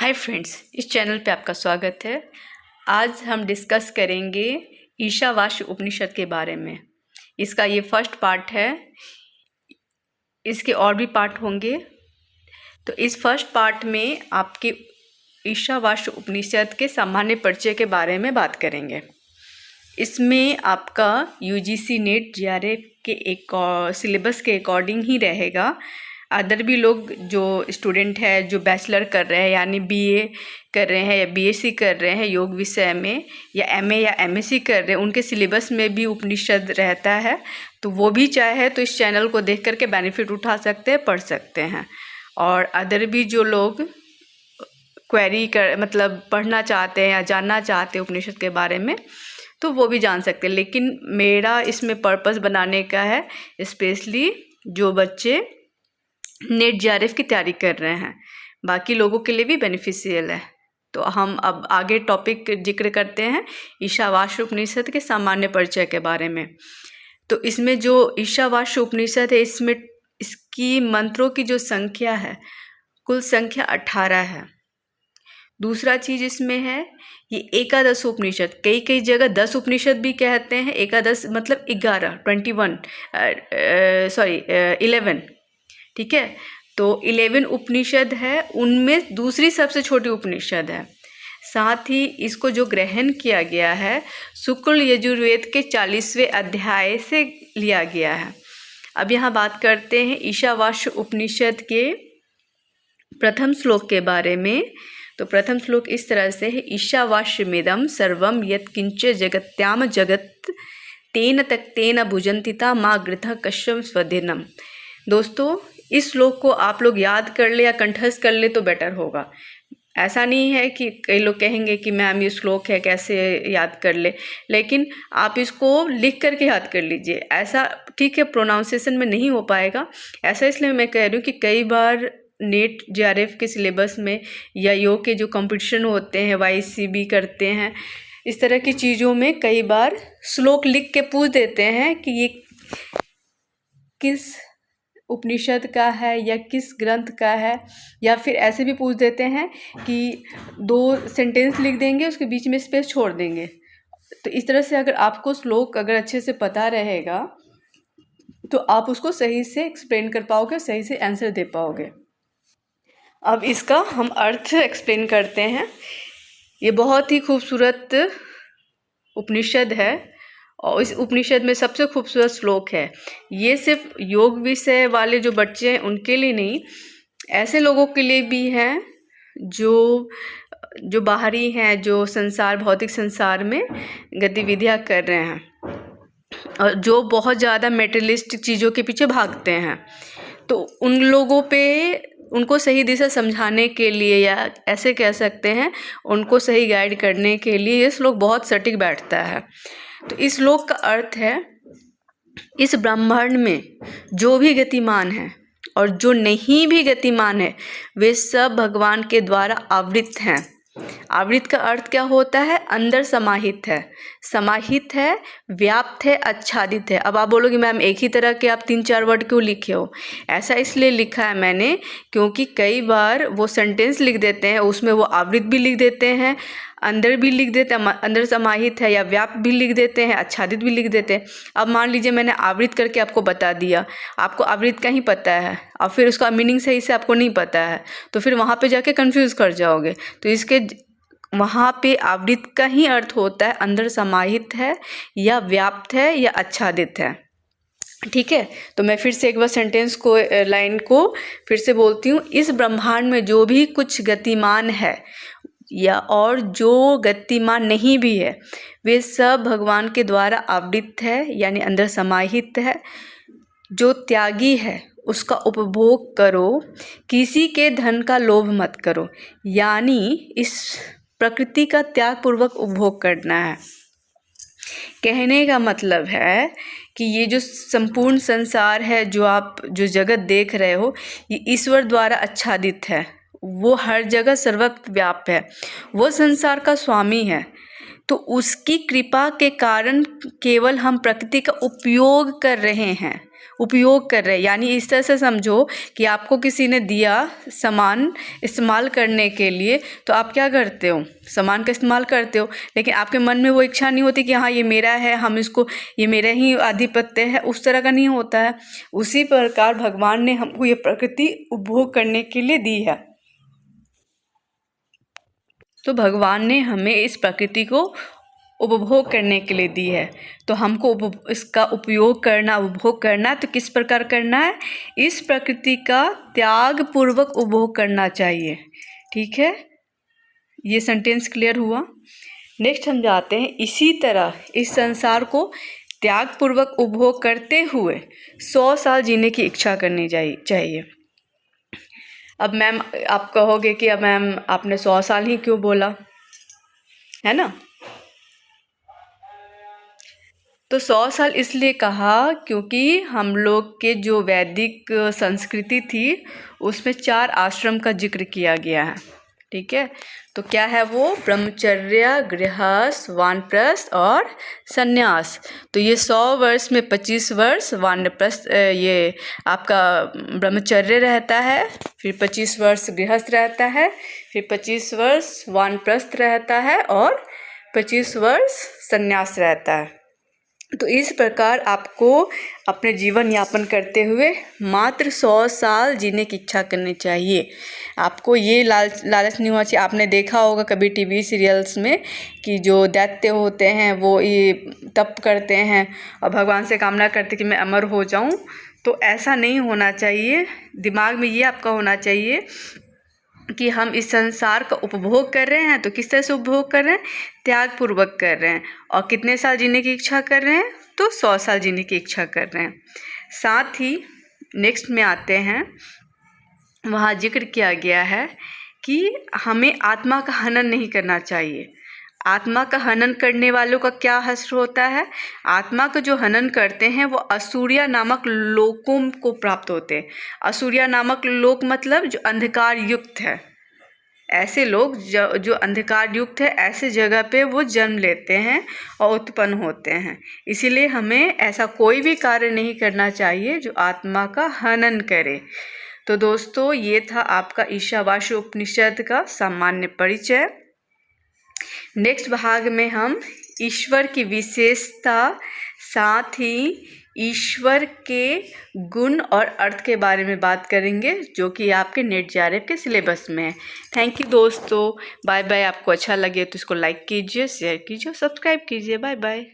Hi friends, इस channel पे आपका स्वागत है। आज हम डिस्कस करेंगे ईशावास्य उपनिषद के बारे में। इसका ये फर्स्ट पार्ट है, इसके और भी पार्ट होंगे। तो इस फर्स्ट पार्ट में आपके ईशावास्य उपनिषद के सामान्य परिचय के बारे में बात करेंगे। इसमें आपका यूजीसी नेट जेआरएफ के एक सिलेबस के अकॉर्डिंग ही रहेगा। अदर भी लोग जो स्टूडेंट है जो बैचलर कर रहे हैं यानी बीए कर रहे हैं या बीएससी कर रहे हैं योग विषय में, या एमए या एमएससी कर रहे हैं, उनके सिलेबस में भी उपनिषद रहता है। तो वो भी चाहे तो इस चैनल को देख करके बेनिफिट उठा सकते हैं, पढ़ सकते हैं। और अदर भी जो लोग क्वेरी कर मतलब पढ़ना चाहते हैं या जानना चाहते हैं उपनिषद के बारे में, तो वो भी जान सकते हैं। लेकिन मेरा इसमें पर्पस बनाने का है स्पेशली जो बच्चे नेट जेआरएफ की तैयारी कर रहे हैं, बाकी लोगों के लिए भी बेनिफिशियल है। तो हम अब आगे टॉपिक जिक्र करते हैं ईशावास्य उपनिषद के सामान्य परिचय के बारे में। तो इसमें जो ईशावास्य उपनिषद है, इसमें इसकी मंत्रों की जो संख्या है, कुल संख्या 18 है। दूसरा चीज़ इसमें है ये एकादश उपनिषद, कई जगह 10 उपनिषद भी कहते हैं। एकादश मतलब 11, ठीक है। तो 11 उपनिषद है, उनमें दूसरी सबसे छोटी उपनिषद है। साथ ही इसको जो ग्रहण किया गया है शुक्ल यजुर्वेद के 40वें अध्याय से लिया गया है। अब यहाँ बात करते हैं ईशावास्य उपनिषद के प्रथम श्लोक के बारे में। तो प्रथम श्लोक इस तरह से है, ईशावास्यमिदं सर्वं यत्किंच जगत्याम जगत तेन तक्तेन भुजन्तिता मा गृथ कश्यम स्वधिनम। दोस्तों, इस श्लोक को आप लोग याद कर ले या कंठस्थ कर ले तो बेटर होगा। ऐसा नहीं है कि कई लोग कहेंगे कि मैम ये श्लोक है कैसे याद कर ले, लेकिन आप इसको लिख करके याद कर लीजिए। ऐसा ठीक है, प्रोनाउंसिएशन में नहीं हो पाएगा। ऐसा इसलिए मैं कह रही हूँ कि कई बार नेट जेआरएफ के सिलेबस में या योग के जो कंपटीशन होते हैं, वाईसीबी करते हैं, इस तरह की चीज़ों में कई बार श्लोक लिख के पूछ देते हैं कि ये किस उपनिषद का है या किस ग्रंथ का है, या फिर ऐसे भी पूछ देते हैं कि 2 सेंटेंस लिख देंगे, उसके बीच में स्पेस छोड़ देंगे। तो इस तरह से अगर आपको श्लोक अगर अच्छे से पता रहेगा तो आप उसको सही से एक्सप्लेन कर पाओगे, सही से आंसर दे पाओगे। अब इसका हम अर्थ एक्सप्लेन करते हैं। ये बहुत ही खूबसूरत उपनिषद है और इस उपनिषद में सबसे खूबसूरत श्लोक है। ये सिर्फ योग विषय वाले जो बच्चे हैं उनके लिए नहीं, ऐसे लोगों के लिए भी हैं जो बाहरी हैं, जो संसार भौतिक संसार में गतिविधियां कर रहे हैं और जो बहुत ज़्यादा मेटेरियलिस्टिक चीज़ों के पीछे भागते हैं। तो उन लोगों पे उनको सही दिशा समझाने के लिए, या ऐसे कह सकते हैं उनको सही गाइड करने के लिए ये श्लोक बहुत सटीक बैठता है। तो इस श्लोक का अर्थ है, इस ब्रह्मांड में जो भी गतिमान है और जो नहीं भी गतिमान है वे सब भगवान के द्वारा आवृत हैं। आवृत का अर्थ क्या होता है? अंदर समाहित है, समाहित है, व्याप्त है, आच्छादित है। अब आप बोलोगे मैम एक ही तरह के आप 3-4 वर्ड क्यों लिखे हो? ऐसा इसलिए लिखा है मैंने क्योंकि कई बार वो सेंटेंस लिख देते हैं, उसमें वो आवृत भी लिख देते हैं, अंदर भी लिख देते हैं, अंदर समाहित है या व्याप्त भी लिख देते हैं, आच्छादित भी लिख देते हैं। अब मान लीजिए मैंने आवृत करके आपको बता दिया, आपको आवृत का ही पता है और फिर उसका मीनिंग सही से आपको नहीं पता है, तो फिर वहाँ पे जाके कंफ्यूज कर जाओगे। तो इसके वहाँ पे आवृत का ही अर्थ होता है अंदर समाहित है या व्याप्त है या आच्छादित है। ठीक है, तो मैं फिर से एक बार सेंटेंस को, लाइन को फिर से बोलती हूँ। इस ब्रह्मांड में जो भी कुछ गतिमान है या और जो गतिमान नहीं भी है वे सब भगवान के द्वारा आवृत है यानी अंदर समाहित है। जो त्यागी है उसका उपभोग करो, किसी के धन का लोभ मत करो, यानी इस प्रकृति का त्याग पूर्वक उपभोग करना है। कहने का मतलब है कि ये जो संपूर्ण संसार है, जो जगत देख रहे हो, ये ईश्वर द्वारा आच्छादित है। वो हर जगह सर्वत्र व्याप्त है, वो संसार का स्वामी है। तो उसकी कृपा के कारण केवल हम प्रकृति का उपयोग कर रहे हैं, उपयोग कर रहे हैं। यानी इस तरह से समझो कि आपको किसी ने दिया सामान इस्तेमाल करने के लिए, तो आप क्या करते हो, सामान का इस्तेमाल करते हो, लेकिन आपके मन में वो इच्छा नहीं होती कि हाँ ये मेरा है, हम इसको, ये मेरा ही आधिपत्य है, उस तरह का नहीं होता है। उसी प्रकार भगवान ने हमको ये प्रकृति उपभोग करने के लिए दी है। तो भगवान ने हमें इस प्रकृति को उपभोग करने के लिए दी है, तो हमको इसका उपयोग करना, उपभोग करना है, तो किस प्रकार करना है, इस प्रकृति का त्याग पूर्वक उपभोग करना चाहिए। ठीक है, ये सेंटेंस क्लियर हुआ। नेक्स्ट हम जाते हैं, इसी तरह इस संसार को त्याग पूर्वक उपभोग करते हुए 100 साल जीने की इच्छा करनी चाहिए। अब मैम आप कहोगे कि अब मैम आपने 100 साल ही क्यों बोला, है ना। तो 100 साल इसलिए कहा क्योंकि हम लोग के जो वैदिक संस्कृति थी उसमें 4 आश्रम का जिक्र किया गया है। ठीक है, तो क्या है वो, ब्रह्मचर्य, गृहस्थ, वानप्रस्थ और सन्यास। तो ये 100 वर्ष में 25 वर्ष वानप्रस्थ, ये आपका ब्रह्मचर्य रहता है, फिर 25 वर्ष गृहस्थ रहता है, फिर 25 वर्ष वानप्रस्थ रहता है और 25 वर्ष सन्यास रहता है। तो इस प्रकार आपको अपने जीवन यापन करते हुए मात्र 100 साल जीने की इच्छा करनी चाहिए। आपको ये लालच नहीं होना चाहिए। आपने देखा होगा कभी टीवी सीरियल्स में कि जो दैत्य होते हैं वो ये तप करते हैं और भगवान से कामना करते कि मैं अमर हो जाऊं। तो ऐसा नहीं होना चाहिए। दिमाग में ये आपका होना चाहिए कि हम इस संसार का उपभोग कर रहे हैं, तो किस तरह से उपभोग कर रहे हैं, त्याग पूर्वक कर रहे हैं। और कितने साल जीने की इच्छा कर रहे हैं, तो 100 साल जीने की इच्छा कर रहे हैं। साथ ही नेक्स्ट में आते हैं, वहाँ जिक्र किया गया है कि हमें आत्मा का हनन नहीं करना चाहिए। आत्मा का हनन करने वालों का क्या हश्र होता है, आत्मा का जो हनन करते हैं वो असुरिया नामक लोकों को प्राप्त होते हैं। असुरिया नामक लोक मतलब जो अंधकार युक्त है, ऐसे लोग जो अंधकार युक्त है, ऐसे जगह पे वो जन्म लेते हैं और उत्पन्न होते हैं। इसीलिए हमें ऐसा कोई भी कार्य नहीं करना चाहिए जो आत्मा का हनन करे। तो दोस्तों ये था आपका ईशावास्य उपनिषद का सामान्य परिचय। नेक्स्ट भाग में हम ईश्वर की विशेषता, साथ ही ईश्वर के गुण और अर्थ के बारे में बात करेंगे, जो कि आपके नेट जेआरएफ के सिलेबस में है। थैंक यू दोस्तों, बाय बाय। आपको अच्छा लगे तो इसको लाइक कीजिए, शेयर कीजिए, सब्सक्राइब कीजिए। Bye bye.